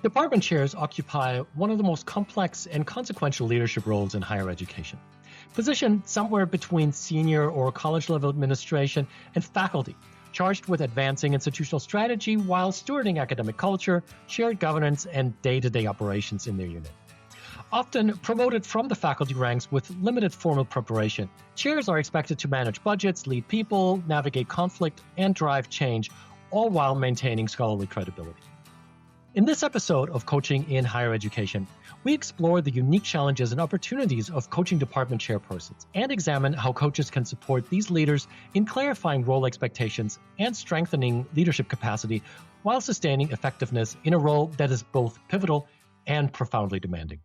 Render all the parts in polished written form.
Department chairs occupy one of the most complex and consequential leadership roles in higher education. Positioned somewhere between senior or college-level administration and faculty, charged with advancing institutional strategy while stewarding academic culture, shared governance, and day-to-day operations in their unit. Often promoted from the faculty ranks with limited formal preparation, chairs are expected to manage budgets, lead people, navigate conflict, and drive change, all while maintaining scholarly credibility. In this episode of Coaching in Higher Education, we explore the unique challenges and opportunities of coaching department chairpersons and examine how coaches can support these leaders in clarifying role expectations and strengthening leadership capacity while sustaining effectiveness in a role that is both pivotal and profoundly demanding.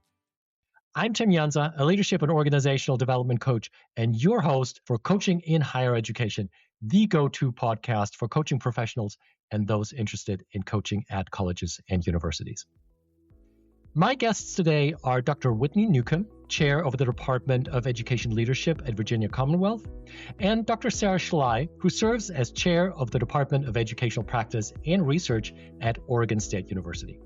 I'm Tim Jansa, a leadership and organizational development coach, and your host for Coaching in Higher Education, the go-to podcast for coaching professionals and those interested in coaching at colleges and universities. My guests today are Dr. Whitney Newcomb, Chair of the Department of Education Leadership at Virginia Commonwealth, and Dr. Sara Schley, who serves as Chair of the Department of Educational Practice and Research at Oregon State University.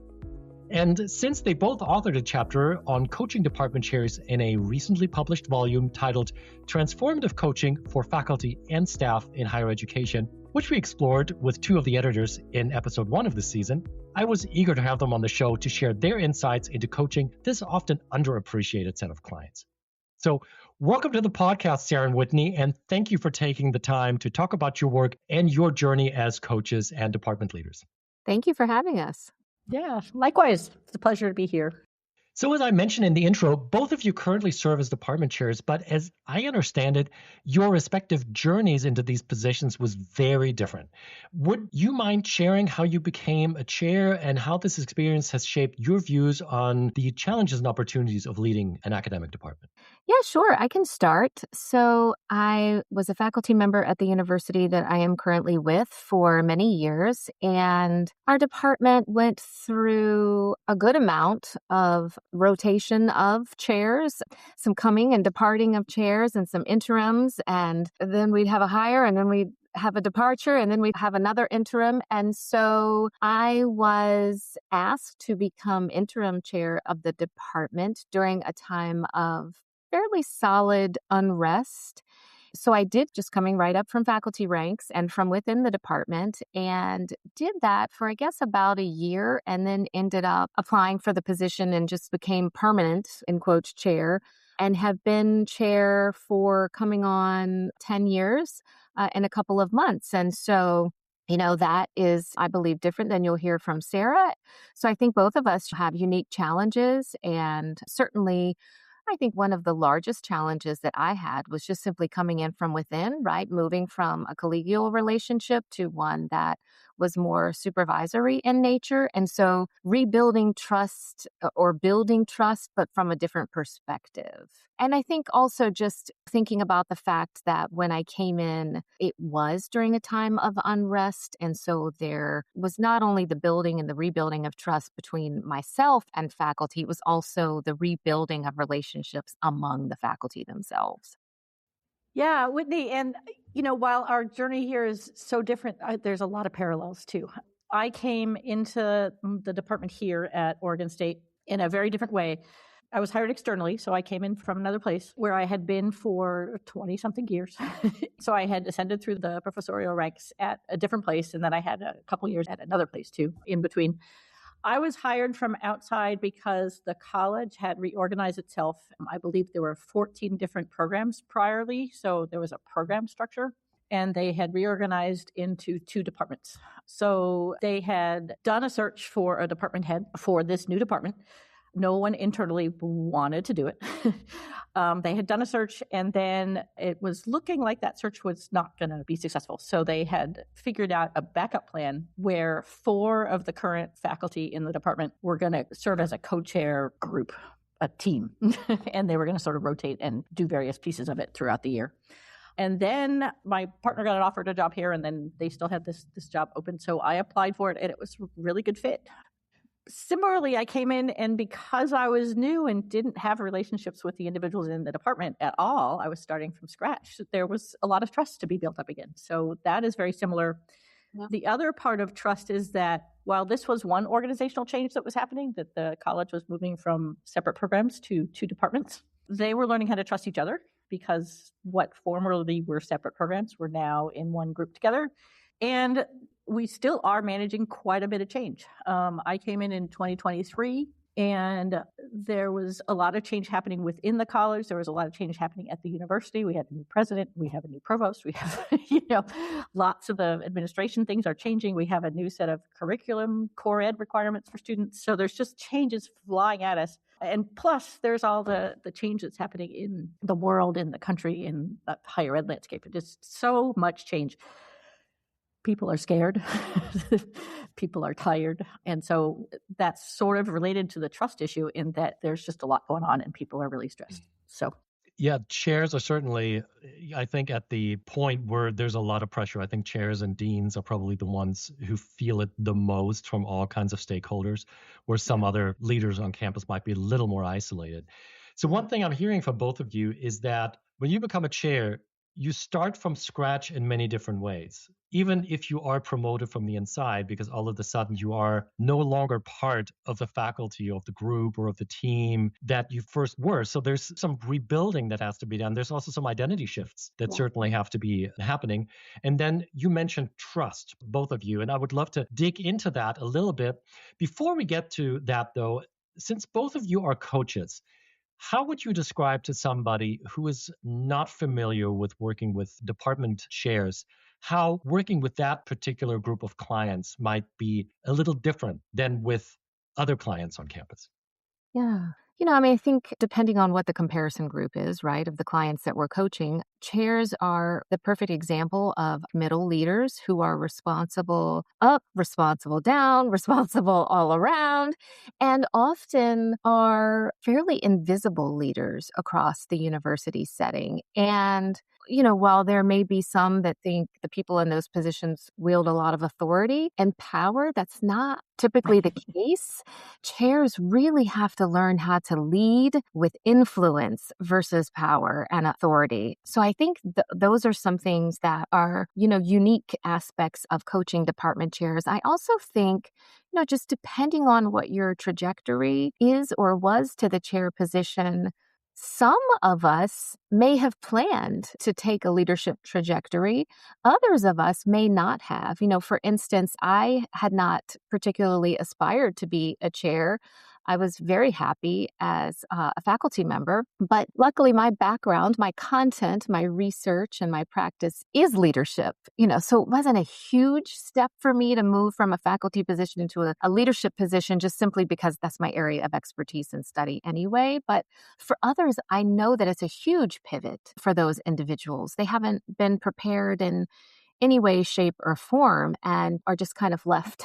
And since they both authored a chapter on coaching department chairs in a recently published volume titled Transformative Coaching for Faculty and Staff in Higher Education, which we explored with two of the editors in episode 1 of this season, I was eager to have them on the show to share their insights into coaching this often underappreciated set of clients. So welcome to the podcast, Sara and Whitney, and thank you for taking the time to talk about your work and your journey as coaches and department leaders. Thank you for having us. Yeah, likewise. It's a pleasure to be here. So as I mentioned in the intro, both of you currently serve as department chairs, but as I understand it, your respective journeys into these positions was very different. Would you mind sharing how you became a chair and how this experience has shaped your views on the challenges and opportunities of leading an academic department? Yeah, sure. I can start. So I was a faculty member at the university that I am currently with for many years, and our department went through a good amount of rotation of chairs, some coming and departing of chairs and some interims, and then we'd have a hire and then we'd have a departure and then we'd have another interim. And so I was asked to become interim chair of the department during a time of fairly solid unrest. So I did, just coming right up from faculty ranks and from within the department, and did that for, I guess, about a year, and then ended up applying for the position and just became permanent, in quotes, chair, and have been chair for coming on 10 years in a couple of months. And so that is, I believe, different than you'll hear from Sara. So I think both of us have unique challenges, and certainly I think one of the largest challenges that I had was just simply coming in from within, right? Moving from a collegial relationship to one that was more supervisory in nature. And so rebuilding trust or building trust, but from a different perspective. And I think also just thinking about the fact that when I came in, it was during a time of unrest. And so there was not only the building and the rebuilding of trust between myself and faculty, it was also the rebuilding of relationships among the faculty themselves. Yeah, Whitney, and while our journey here is so different, there's a lot of parallels too. I came into the department here at Oregon State in a very different way. I was hired externally, so I came in from another place where I had been for 20-something years. So I had ascended through the professorial ranks at a different place, and then I had a couple years at another place too, in between. I was hired from outside because the college had reorganized itself. I believe there were 14 different programs priorly, so there was a program structure, and they had reorganized into 2 departments. So they had done a search for a department head for this new department. No one internally wanted to do it. They had done a search, and then it was looking like that search was not going to be successful. So they had figured out a backup plan where 4 of the current faculty in the department were going to serve as a co-chair group, a team, and they were going to sort of rotate and do various pieces of it throughout the year. And then my partner got offered a job here, and then they still had this job open. So I applied for it, and it was a really good fit. Similarly, I came in, and because I was new and didn't have relationships with the individuals in the department at all, I was starting from scratch. There was a lot of trust to be built up again. So that is very similar Yeah. The other part of trust is that while this was one organizational change that was happening, that the college was moving from separate programs to two departments, they were learning how to trust each other because what formerly were separate programs were now in one group together. And we still are managing quite a bit of change. I came in 2023. And there was a lot of change happening within the college. There was a lot of change happening at the university. We had a new president. We have a new provost. We have, lots of the administration things are changing. We have a new set of curriculum, core ed requirements for students. So there's just changes flying at us. And plus, there's all the change that's happening in the world, in the country, in the higher ed landscape. Just so much change. People are scared. People are tired. And so that's sort of related to the trust issue in that there's just a lot going on and people are really stressed. So, yeah, chairs are certainly, I think, at the point where there's a lot of pressure. I think chairs and deans are probably the ones who feel it the most from all kinds of stakeholders, where some other leaders on campus might be a little more isolated. So one thing I'm hearing from both of you is that when you become a chair, you start from scratch in many different ways, even if you are promoted from the inside, because all of a sudden you are no longer part of the faculty, of the group, or of the team that you first were. So there's some rebuilding that has to be done. There's also some identity shifts that certainly have to be happening. And then you mentioned trust, both of you, and I would love to dig into that a little bit. Before we get to that, though, since both of you are coaches, how would you describe to somebody who is not familiar with working with department chairs, how working with that particular group of clients might be a little different than with other clients on campus? Yeah. I think depending on what the comparison group is, right, of the clients that we're coaching, chairs are the perfect example of middle leaders who are responsible up, responsible down, responsible all around, and often are fairly invisible leaders across the university setting. And while there may be some that think the people in those positions wield a lot of authority and power, that's not typically the case. Chairs really have to learn how to lead with influence versus power and authority. So I think those are some things that are, unique aspects of coaching department chairs. I also think, just depending on what your trajectory is or was to the chair position, some of us may have planned to take a leadership trajectory. Others of us may not have. For instance, I had not particularly aspired to be a chair. I was very happy as a faculty member, but luckily my background, my content, my research, and my practice is leadership. So it wasn't a huge step for me to move from a faculty position into a leadership position just simply because that's my area of expertise and study anyway. But for others, I know that it's a huge pivot for those individuals. They haven't been prepared in any way, shape, or form and are just kind of left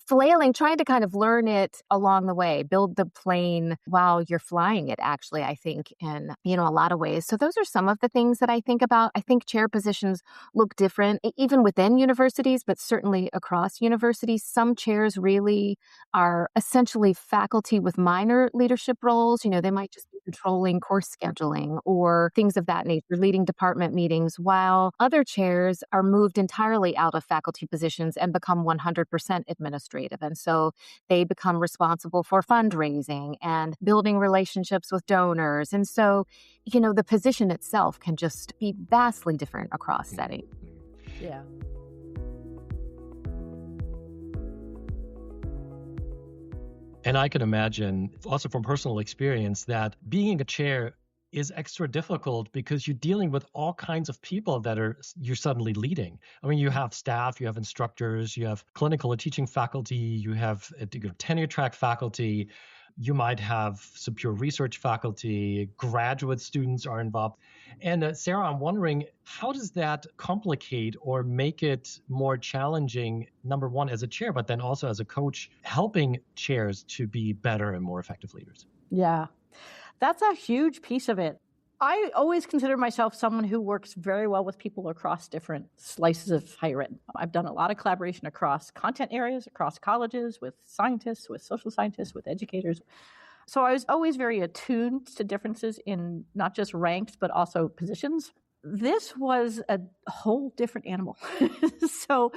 flailing, trying to kind of learn it along the way, build the plane while you're flying it, actually, I think, in, a lot of ways. So those are some of the things that I think about. I think chair positions look different, even within universities, but certainly across universities. Some chairs really are essentially faculty with minor leadership roles. They might just be controlling course scheduling or things of that nature, leading department meetings, while other chairs are moved entirely out of faculty positions and become 100% administrative. And so they become responsible for fundraising and building relationships with donors. And so, the position itself can just be vastly different across settings. Yeah. And I can imagine, also from personal experience, that being a chair is extra difficult because you're dealing with all kinds of people that you're suddenly leading. I mean, you have staff, you have instructors, you have clinical and teaching faculty, you have tenure track faculty, you might have some pure research faculty, graduate students are involved. And Sara, I'm wondering, how does that complicate or make it more challenging, number one, as a chair, but then also as a coach, helping chairs to be better and more effective leaders? Yeah. That's a huge piece of it. I always consider myself someone who works very well with people across different slices of higher ed. I've done a lot of collaboration across content areas, across colleges, with scientists, with social scientists, with educators. So I was always very attuned to differences in not just ranks, but also positions. This was a whole different animal. So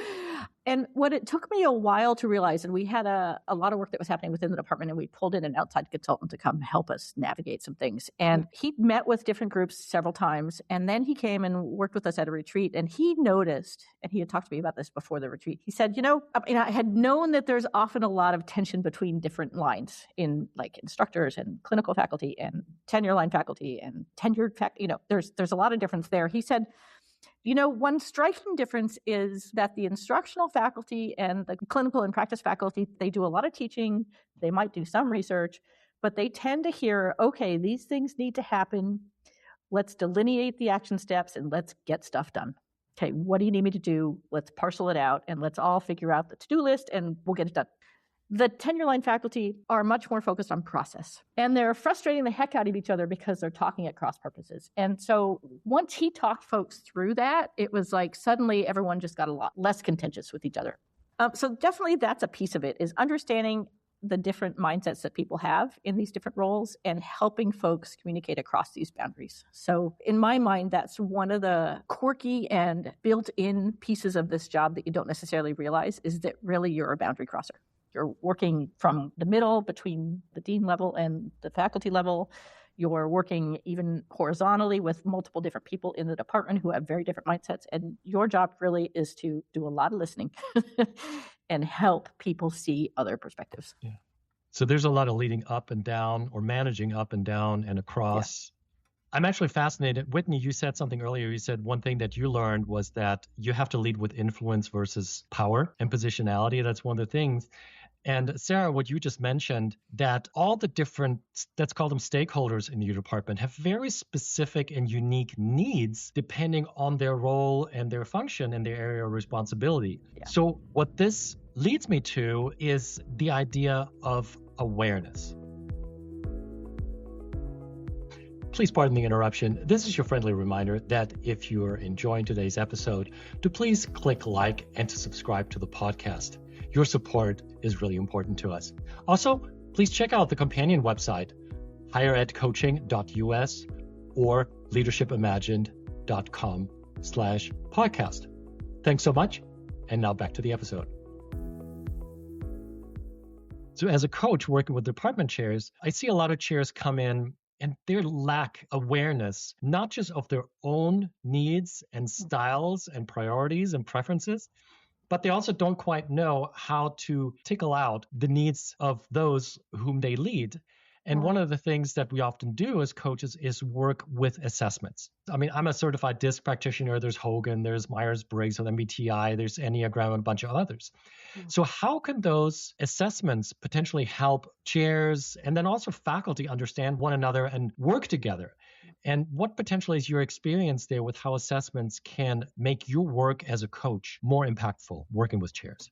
And what it took me a while to realize, and we had a lot of work that was happening within the department, and we pulled in an outside consultant to come help us navigate some things. And he met with different groups several times, and then he came and worked with us at a retreat, and he noticed, and he had talked to me about this before the retreat, he said, I had known that there's often a lot of tension between different lines in like instructors and clinical faculty and tenure line faculty and tenured faculty, there's a lot of difference there. He said, one striking difference is that the instructional faculty and the clinical and practice faculty, they do a lot of teaching, they might do some research, but they tend to hear, okay, these things need to happen. Let's delineate the action steps and let's get stuff done. Okay, what do you need me to do? Let's parcel it out and let's all figure out the to-do list and we'll get it done. The tenure line faculty are much more focused on process, and they're frustrating the heck out of each other because they're talking at cross purposes. And so once he talked folks through that, it was like suddenly everyone just got a lot less contentious with each other. So definitely that's a piece of it, is understanding the different mindsets that people have in these different roles and helping folks communicate across these boundaries. So in my mind, that's one of the quirky and built-in pieces of this job that you don't necessarily realize, is that really you're a boundary crosser. You're working from the middle between the dean level and the faculty level. You're working even horizontally with multiple different people in the department who have very different mindsets. And your job really is to do a lot of listening and help people see other perspectives. Yeah. So there's a lot of leading up and down, or managing up and down and across. Yeah. I'm actually fascinated. Whitney, you said something earlier. You said one thing that you learned was that you have to lead with influence versus power and positionality. That's one of the things. And Sara, what you just mentioned, that all the different, let's call them stakeholders in your department, have very specific and unique needs depending on their role and their function and their area of responsibility. Yeah. So what this leads me to is the idea of awareness. Please pardon the interruption. This is your friendly reminder that if you're enjoying today's episode, to please click like and to subscribe to the podcast. Your support is really important to us. Also, please check out the companion website, higheredcoaching.us or leadershipimagined.com/podcast. Thanks so much. And now back to the episode. So as a coach working with department chairs, I see a lot of chairs come in and they lack awareness, not just of their own needs and styles and priorities and preferences, but they also don't quite know how to tickle out the needs of those whom they lead. And one of the things that we often do as coaches is work with assessments. I mean, I'm a certified DISC practitioner. There's Hogan, there's Myers-Briggs with MBTI, there's Enneagram, and a bunch of others. So how can those assessments potentially help chairs and then also faculty understand one another and work together? And what potentially is your experience there with how assessments can make your work as a coach more impactful working with chairs?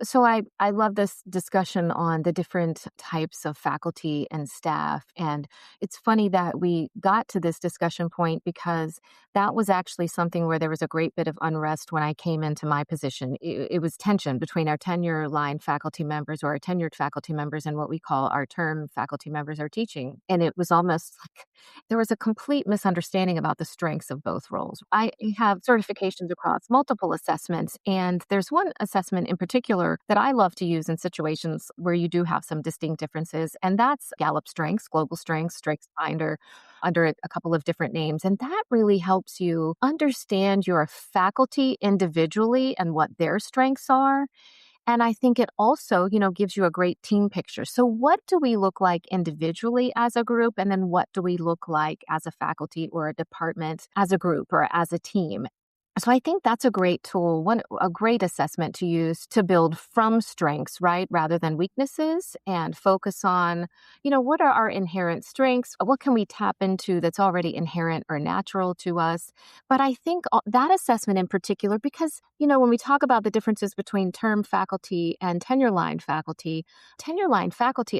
So I love this discussion on the different types of faculty and staff. And it's funny that we got to this discussion point because that was actually something where there was a great bit of unrest when I came into my position. It was tension between our tenure line faculty members, or our tenured faculty members, and what we call our term faculty members are teaching. And it was almost like there was a complete misunderstanding about the strengths of both roles. I have certifications across multiple assessments, and there's one assessment in particular that I love to use in situations where you do have some distinct differences, and that's Gallup Strengths, Global Strengths, StrengthsFinder, under a couple of different names. And that really helps you understand your faculty individually and what their strengths are. And I think it also, gives you a great team picture. So what do we look like individually as a group? And then what do we look like as a faculty or a department as a group or as a team? So I think that's a great tool, a great assessment to use to build from strengths, right, rather than weaknesses, and focus on, what are our inherent strengths? What can we tap into that's already inherent or natural to us? But I think that assessment in particular, because, when we talk about the differences between term faculty and tenure line faculty,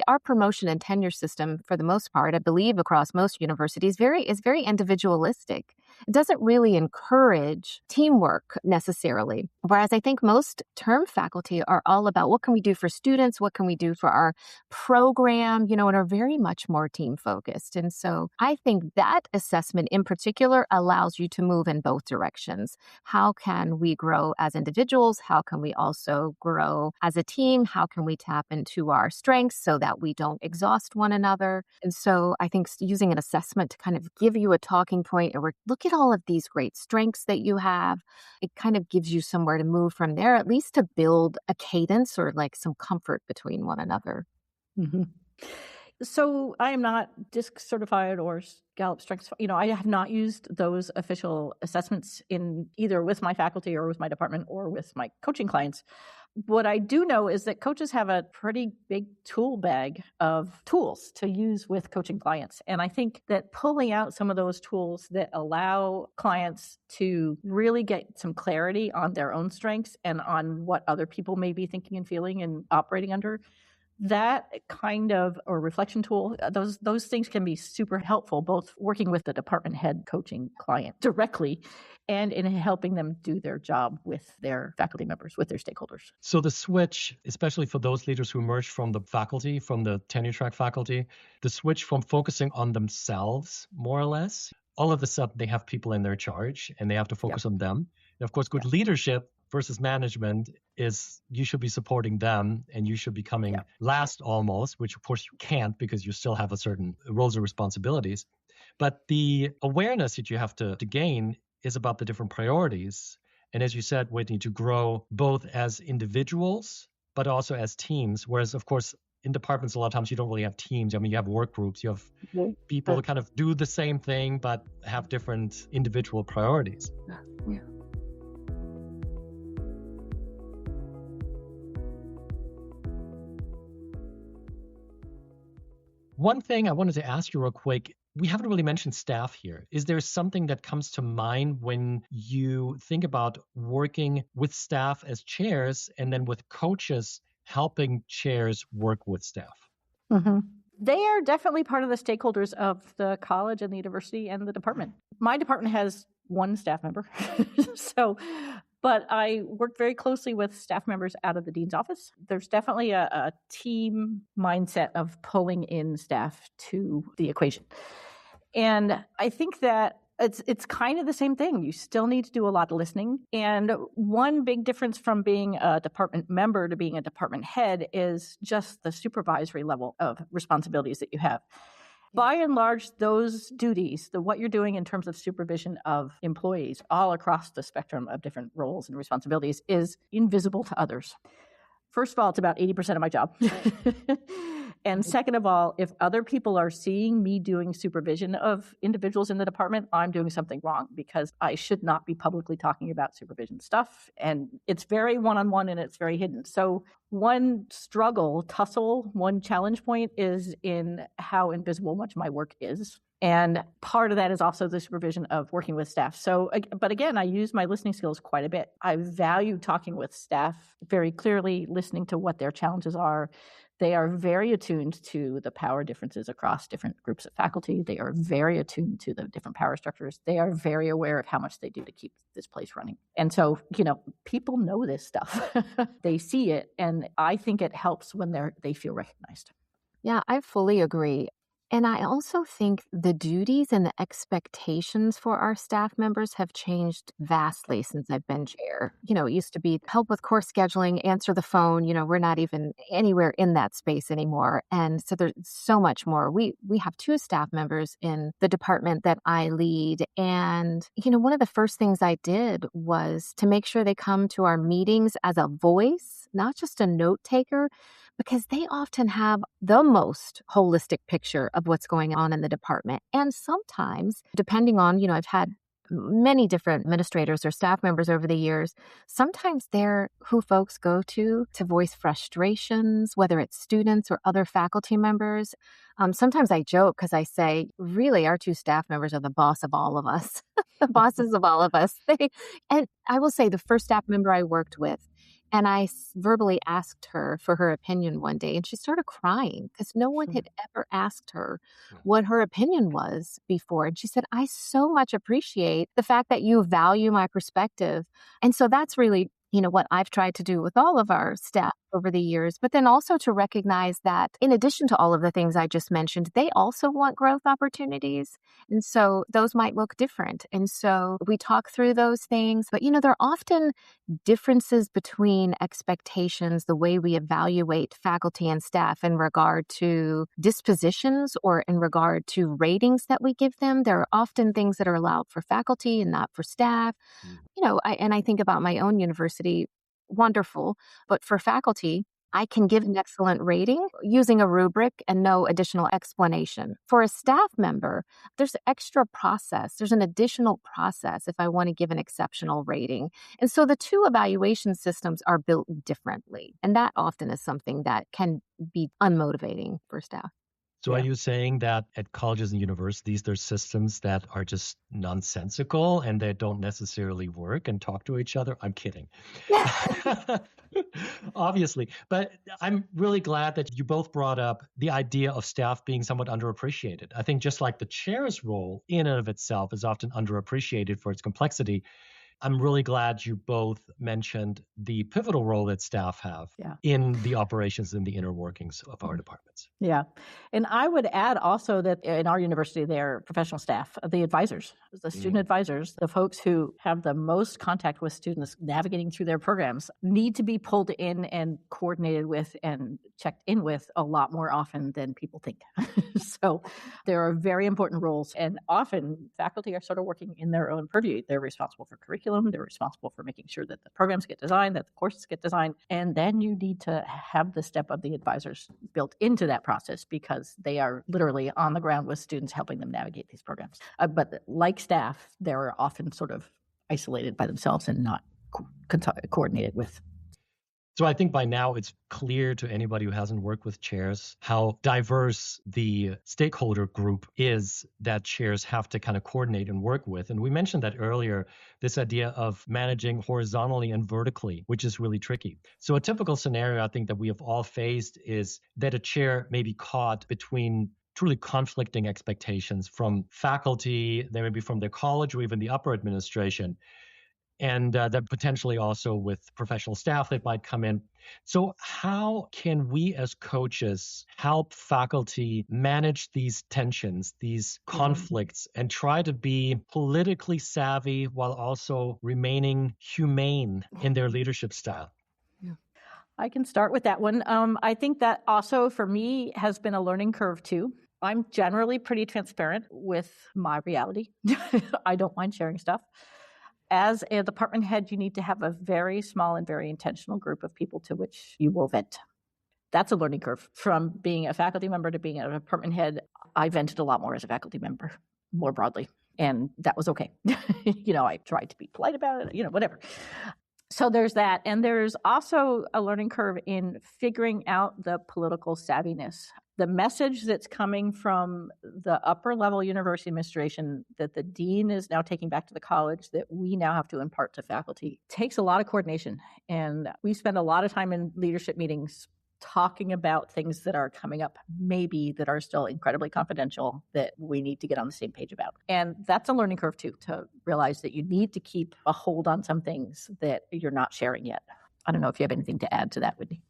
our promotion and tenure system, for the most part, I believe across most universities, is very individualistic. It doesn't really encourage teamwork necessarily. Whereas I think most term faculty are all about what can we do for students, what can we do for our program, and are very much more team focused. And so I think that assessment in particular allows you to move in both directions. How can we grow as individuals? How can we also grow as a team? How can we tap into our strengths so that we don't exhaust one another? And so I think using an assessment to kind of give you a talking point or look at all of these great strengths that you have, it kind of gives you somewhere to move from there, at least to build a cadence or like some comfort between one another. Mm-hmm. So I am not DISC certified or Gallup Strengths. I have not used those official assessments in either with my faculty or with my department or with my coaching clients. What I do know is that coaches have a pretty big tool bag of tools to use with coaching clients. And I think that pulling out some of those tools that allow clients to really get some clarity on their own strengths and on what other people may be thinking and feeling and operating under, that kind of or reflection tool, those things can be super helpful, both working with the department head coaching client directly and in helping them do their job with their faculty members, with their stakeholders. So the switch, especially for those leaders who emerged from the faculty, from the tenure track faculty, the switch from focusing on themselves, more or less, all of a sudden they have people in their charge and they have to focus on them. And of course, good leadership versus management is you should be supporting them and you should be coming last almost, which of course you can't because you still have a certain roles and responsibilities. But the awareness that you have to gain is about the different priorities. And as you said, Whitney, to grow both as individuals, but also as teams. Whereas, of course, in departments, a lot of times you don't really have teams. I mean, you have work groups, you have people who kind of do the same thing, but have different individual priorities. Yeah. One thing I wanted to ask you real quick, we haven't really mentioned staff here. Is there something that comes to mind when you think about working with staff as chairs and then with coaches helping chairs work with staff? Mm-hmm. They are definitely part of the stakeholders of the college and the university and the department. My department has one staff member. But I work very closely with staff members out of the dean's office. There's definitely a team mindset of pulling in staff to the equation. And I think that it's kind of the same thing. You still need to do a lot of listening. And one big difference from being a department member to being a department head is just the supervisory level of responsibilities that you have. By and large, those duties, what you're doing in terms of supervision of employees all across the spectrum of different roles and responsibilities is invisible to others. First of all, it's about 80% of my job. And second of all, if other people are seeing me doing supervision of individuals in the department, I'm doing something wrong because I should not be publicly talking about supervision stuff. And it's very one-on-one and it's very hidden. So one tussle, one challenge point is in how invisible much my work is. And part of that is also the supervision of working with staff. So, but again, I use my listening skills quite a bit. I value talking with staff very clearly, listening to what their challenges are. They are very attuned to the power differences across different groups of faculty. They are very attuned to the different power structures. They are very aware of how much they do to keep this place running. And so, people know this stuff. They see it. And I think it helps when they feel recognized. Yeah, I fully agree. And I also think the duties and the expectations for our staff members have changed vastly since I've been chair. It used to be help with course scheduling, answer the phone. We're not even anywhere in that space anymore. And so there's so much more. We have 2 staff members in the department that I lead. And, one of the first things I did was to make sure they come to our meetings as a voice, not just a note taker, because they often have the most holistic picture of what's going on in the department. And sometimes, depending on, I've had many different administrators or staff members over the years, sometimes they're who folks go to voice frustrations, whether it's students or other faculty members. Sometimes I joke because I say, really, our 2 staff members are the boss of all of us, the bosses of all of us. And I will say the first staff member I worked with, and I verbally asked her for her opinion one day, and she started crying because no one had ever asked her what her opinion was before. And she said, I so much appreciate the fact that you value my perspective. And so that's really what I've tried to do with all of our staff over the years, but then also to recognize that in addition to all of the things I just mentioned, they also want growth opportunities. And so those might look different. And so we talk through those things, but there are often differences between expectations, the way we evaluate faculty and staff in regard to dispositions or in regard to ratings that we give them. There are often things that are allowed for faculty and not for staff. I think about my own university, wonderful, but for faculty, I can give an excellent rating using a rubric and no additional explanation. For a staff member, there's an extra process. There's an additional process if I want to give an exceptional rating. And so the two evaluation systems are built differently. And that often is something that can be unmotivating for staff. So are you saying that at colleges and universities, there's systems that are just nonsensical and they don't necessarily work and talk to each other? I'm kidding. Obviously. But I'm really glad that you both brought up the idea of staff being somewhat underappreciated. I think just like the chair's role in and of itself is often underappreciated for its complexity, I'm really glad you both mentioned the pivotal role that staff have in the operations and the inner workings of our departments. Yeah. And I would add also that in our university, they're professional staff, the advisors, the student advisors, the folks who have the most contact with students navigating through their programs need to be pulled in and coordinated with and checked in with a lot more often than people think. So there are very important roles. And often faculty are sort of working in their own purview. They're responsible for curriculum. They're responsible for making sure that the programs get designed, that the courses get designed. And then you need to have the step of the advisors built into that process because they are literally on the ground with students helping them navigate these programs. But like staff, they're often sort of isolated by themselves and not coordinated with. So I think by now it's clear to anybody who hasn't worked with chairs how diverse the stakeholder group is that chairs have to kind of coordinate and work with. And we mentioned that earlier, this idea of managing horizontally and vertically, which is really tricky. So a typical scenario I think that we have all faced is that a chair may be caught between truly conflicting expectations from faculty, they may be from their college or even the upper administration. And that potentially also with professional staff that might come in. So how can we as coaches help faculty manage these tensions, these conflicts, and try to be politically savvy while also remaining humane in their leadership style? I can start with that one. I think that also for me has been a learning curve too. I'm generally pretty transparent with my reality. I don't mind sharing stuff. As a department head, you need to have a very small and very intentional group of people to which you will vent. That's a learning curve. From being a faculty member to being a department head, I vented a lot more as a faculty member, more broadly. And that was okay. I tried to be polite about it, whatever. So there's that. And there's also a learning curve in figuring out the political savviness. The message that's coming from the upper level university administration that the dean is now taking back to the college that we now have to impart to faculty takes a lot of coordination. And we spend a lot of time in leadership meetings talking about things that are coming up, maybe that are still incredibly confidential that we need to get on the same page about. And that's a learning curve too, to realize that you need to keep a hold on some things that you're not sharing yet. I don't know if you have anything to add to that, Whitney.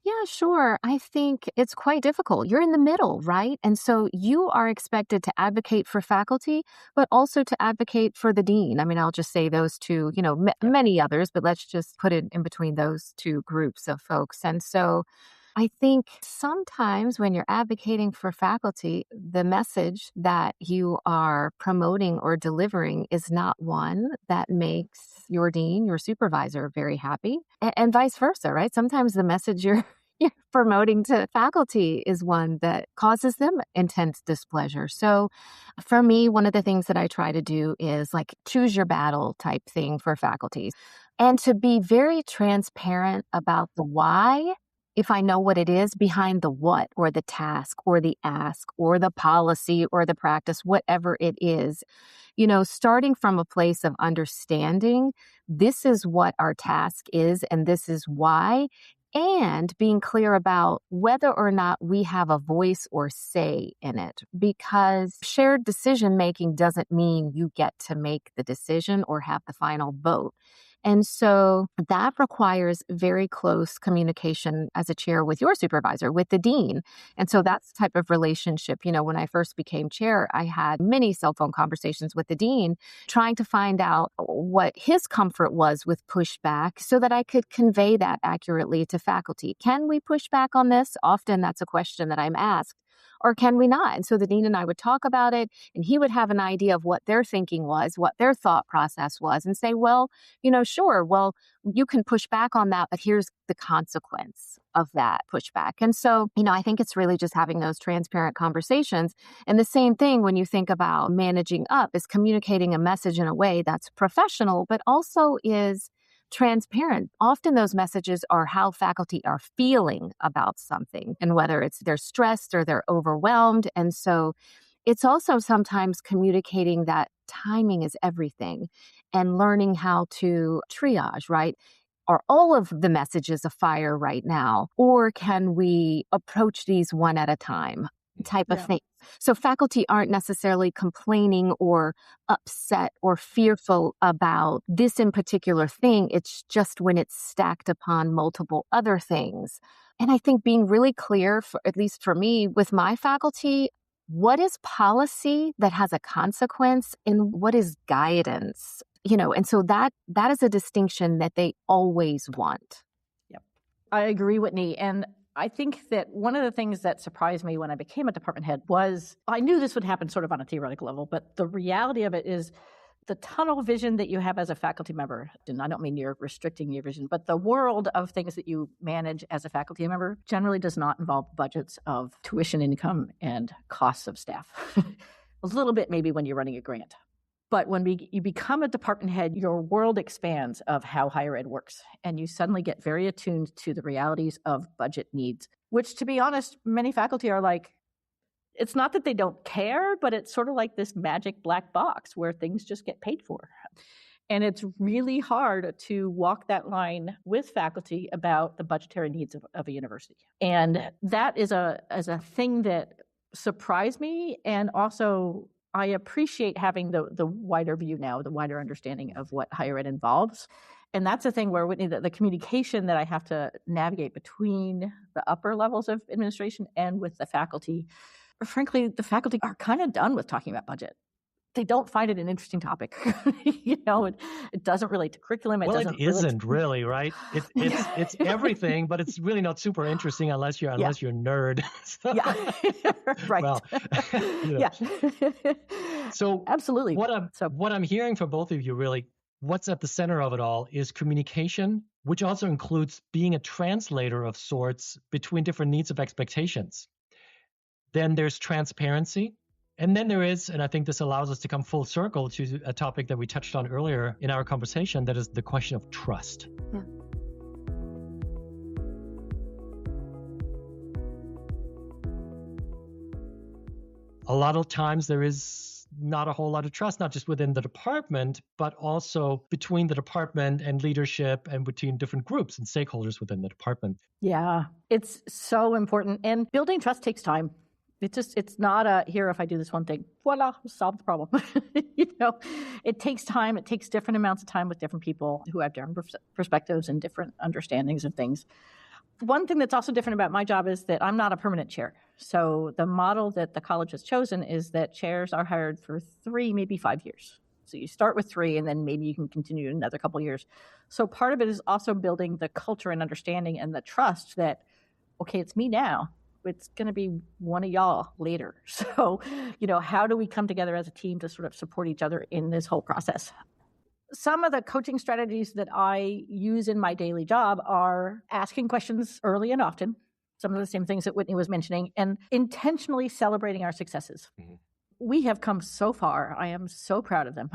Yeah, sure. I think it's quite difficult. You're in the middle, right? And so you are expected to advocate for faculty, but also to advocate for the dean. I mean, I'll just say those two, many others, but let's just put it in between those two groups of folks. And so I think sometimes when you're advocating for faculty, the message that you are promoting or delivering is not one that makes your dean, your supervisor very happy, and vice versa, right? Sometimes the message you're promoting to faculty is one that causes them intense displeasure. So for me, one of the things that I try to do is like choose your battle type thing for faculty and to be very transparent about the why. If I know what it is behind the what or the task or the ask or the policy or the practice, whatever it is, starting from a place of understanding, this is what our task is and this is why, and being clear about whether or not we have a voice or say in it, because shared decision making doesn't mean you get to make the decision or have the final vote. And so that requires very close communication as a chair with your supervisor, with the dean. And so that's the type of relationship. When I first became chair, I had many cell phone conversations with the dean, trying to find out what his comfort was with pushback so that I could convey that accurately to faculty. Can we push back on this? Often that's a question that I'm asked. Or can we not? And so the dean and I would talk about it, and he would have an idea of what their thinking was, what their thought process was, and say, well, sure, well, you can push back on that, but here's the consequence of that pushback. And so, I think it's really just having those transparent conversations. And the same thing when you think about managing up is communicating a message in a way that's professional, but also is transparent. Often those messages are how faculty are feeling about something and whether it's they're stressed or they're overwhelmed. And so it's also sometimes communicating that timing is everything and learning how to triage, right? Are all of the messages a fire right now? Or can we approach these one at a time type of thing? So faculty aren't necessarily complaining or upset or fearful about this in particular thing. It's just when it's stacked upon multiple other things. And I think being really clear, at least for me, with my faculty, what is policy that has a consequence and what is guidance? And so that is a distinction that they always want. Yep. I agree, Whitney. And I think that one of the things that surprised me when I became a department head was I knew this would happen sort of on a theoretical level, but the reality of it is the tunnel vision that you have as a faculty member, and I don't mean you're restricting your vision, but the world of things that you manage as a faculty member generally does not involve budgets of tuition income and costs of staff. A little bit maybe when you're running a grant. But when you become a department head, your world expands of how higher ed works, and you suddenly get very attuned to the realities of budget needs, which, to be honest, many faculty are like, it's not that they don't care, but it's sort of like this magic black box where things just get paid for. And it's really hard to walk that line with faculty about the budgetary needs of a university. And that is a thing that surprised me, and also I appreciate having the wider view now, the wider understanding of what higher ed involves. And that's a thing where, Whitney, the communication that I have to navigate between the upper levels of administration and with the faculty, frankly, the faculty are kind of done with talking about budget. They don't find it an interesting topic. It doesn't relate to curriculum. It isn't really, right? It's everything, but it's really not super interesting unless you're a nerd. Right. Well, So absolutely. What I'm hearing from both of you, really, what's at the center of it all is communication, which also includes being a translator of sorts between different needs of expectations. Then there's transparency. And then there is, and I think this allows us to come full circle to a topic that we touched on earlier in our conversation, that is the question of trust. Yeah. A lot of times there is not a whole lot of trust, not just within the department, but also between the department and leadership and between different groups and stakeholders within the department. Yeah, it's so important. And building trust takes time. It's not here, if I do this one thing, voila, solve the problem. It takes time. It takes different amounts of time with different people who have different perspectives and different understandings of things. One thing that's also different about my job is that I'm not a permanent chair. So the model that the college has chosen is that chairs are hired for 3, maybe 5 years. So you start with 3, and then maybe you can continue another couple of years. So part of it is also building the culture and understanding and the trust that, okay, it's me now. It's going to be one of y'all later. So, how do we come together as a team to sort of support each other in this whole process? Some of the coaching strategies that I use in my daily job are asking questions early and often, some of the same things that Whitney was mentioning, and intentionally celebrating our successes. Mm-hmm. We have come so far. I am so proud of them.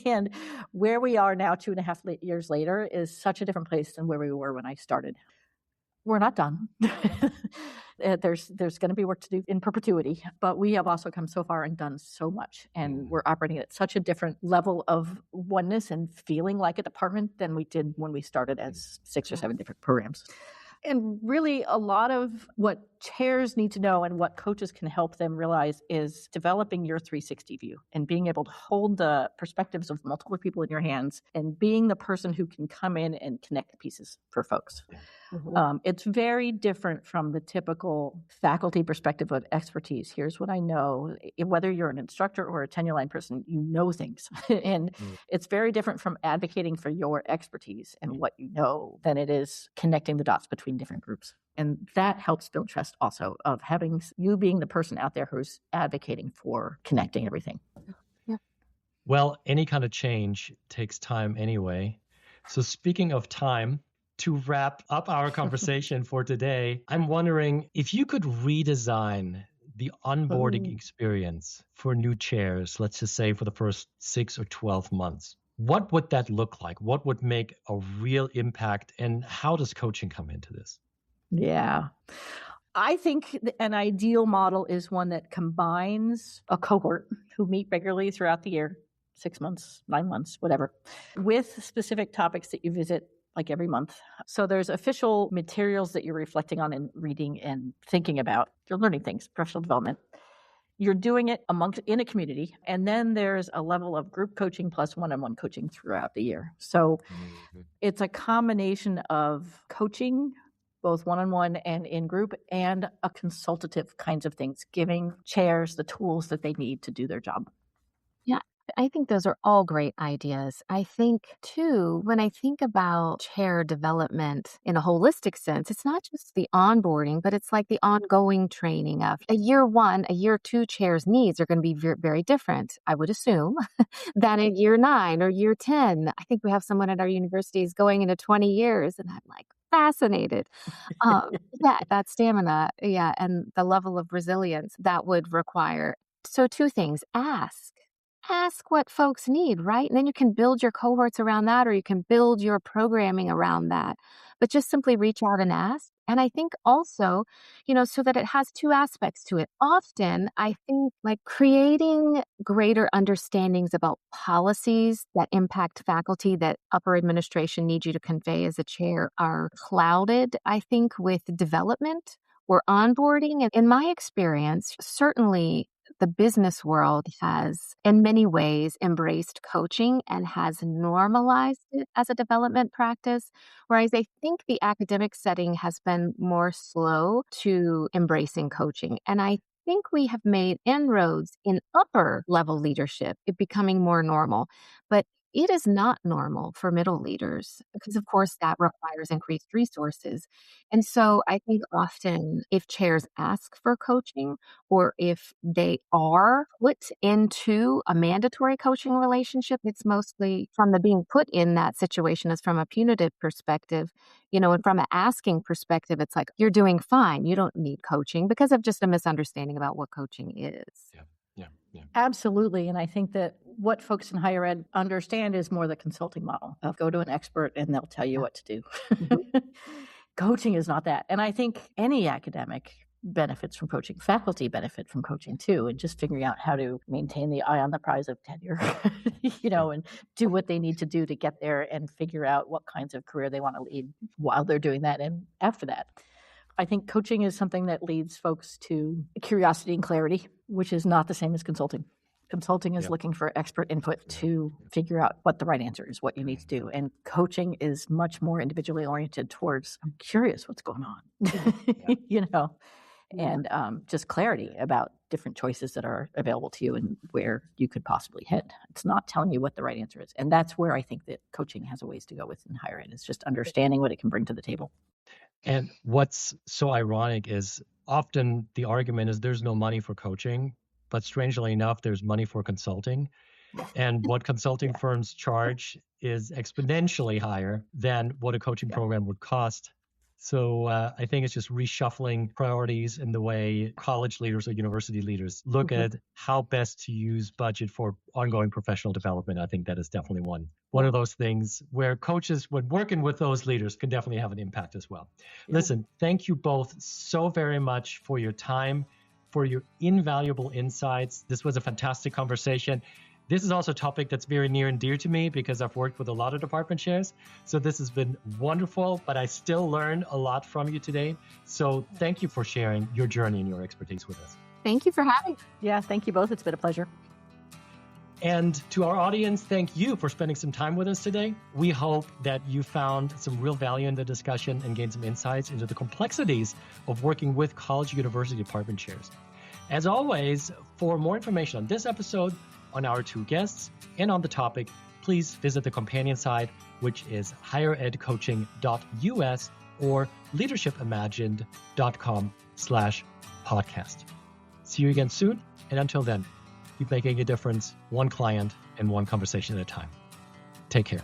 And where we are now, 2.5 years later, is such a different place than where we were when I started. We're not done. There's going to be work to do in perpetuity, but we have also come so far and done so much. And we're operating at such a different level of oneness and feeling like a department than we did when we started as 6 or 7 different programs. And really, a lot of what chairs need to know and what coaches can help them realize is developing your 360 view and being able to hold the perspectives of multiple people in your hands and being the person who can come in and connect the pieces for folks. It's very different from the typical faculty perspective of expertise. Here's what I know. Whether you're an instructor or a tenure line person, you know things. And it's very different from advocating for your expertise and what you know than it is connecting the dots between different groups. And that helps build trust also, of having you being the person out there who's advocating for connecting everything. Well, any kind of change takes time anyway. So speaking of time, to wrap up our conversation for today, I'm wondering if you could redesign the onboarding experience for new chairs, let's just say for the first 6 or 12 months. What would that look like? What would make a real impact? And how does coaching come into this? Yeah. I think an ideal model is one that combines a cohort who meet regularly throughout the year, 6 months, 9 months, whatever, with specific topics that you visit like every month. So there's official materials that you're reflecting on and reading and thinking about. You're learning things, professional development. You're doing it in a community. And then there's a level of group coaching plus one-on-one coaching throughout the year. So it's a combination of coaching, both one-on-one and in group, and a consultative kinds of things, giving chairs the tools that they need to do their job. Yeah, I think those are all great ideas. I think, too, when I think about chair development in a holistic sense, it's not just the onboarding, but it's like the ongoing training of a year 1, a year 2 chair's needs are going to be very different, I would assume, than a year 9 or year 10. I think we have someone at our universities going into 20 years, and I'm like, fascinated. That stamina, and the level of resilience that would require. So 2 things. Ask what folks need, right? And then you can build your cohorts around that, or you can build your programming around that. But just simply reach out and ask. And I think also, so that it has 2 aspects to it. Often, I think like creating greater understandings about policies that impact faculty that upper administration needs you to convey as a chair are clouded, I think, with development or onboarding. And in my experience, certainly the business world has, in many ways, embraced coaching and has normalized it as a development practice, whereas I think the academic setting has been more slow to embracing coaching. And I think we have made inroads in upper level leadership, it becoming more normal. But it is not normal for middle leaders because, of course, that requires increased resources. And so I think often if chairs ask for coaching or if they are put into a mandatory coaching relationship, it's mostly from the being put in that situation is from a punitive perspective, and from an asking perspective, it's like, you're doing fine. You don't need coaching because of just a misunderstanding about what coaching is. Yeah. Absolutely. And I think that what folks in higher ed understand is more the consulting model of go to an expert and they'll tell you what to do. Coaching is not that. And I think any academic benefits from coaching. Faculty benefit from coaching too, and just figuring out how to maintain the eye on the prize of tenure, and do what they need to do to get there and figure out what kinds of career they want to lead while they're doing that and after that. I think coaching is something that leads folks to curiosity and clarity, which is not the same as consulting. Consulting is looking for expert input to figure out what the right answer is, what you need to do. And coaching is much more individually oriented towards, I'm curious what's going on, and just clarity about different choices that are available to you and where you could possibly head. It's not telling you what the right answer is. And that's where I think that coaching has a ways to go within higher ed. It's just understanding what it can bring to the table. And what's so ironic is often the argument is there's no money for coaching, but strangely enough, there's money for consulting. And what consulting firms charge is exponentially higher than what a coaching program would cost. So I think it's just reshuffling priorities in the way college leaders or university leaders look at how best to use budget for ongoing professional development. I think that is definitely one of those things where coaches, when working with those leaders, can definitely have an impact as well. Listen, thank you both so very much for your time, for your invaluable insights. This was a fantastic conversation. This is also a topic that's very near and dear to me because I've worked with a lot of department chairs. So this has been wonderful, but I still learn a lot from you today. So thank you for sharing your journey and your expertise with us. Thank you for having me. Yeah, thank you both. It's been a pleasure. And to our audience, thank you for spending some time with us today. We hope that you found some real value in the discussion and gained some insights into the complexities of working with college university department chairs. As always, for more information on this episode, on our two guests, and on the topic, please visit the companion site, which is higheredcoaching.us or leadershipimagined.com/podcast. See you again soon. And until then, keep making a difference, one client and one conversation at a time. Take care.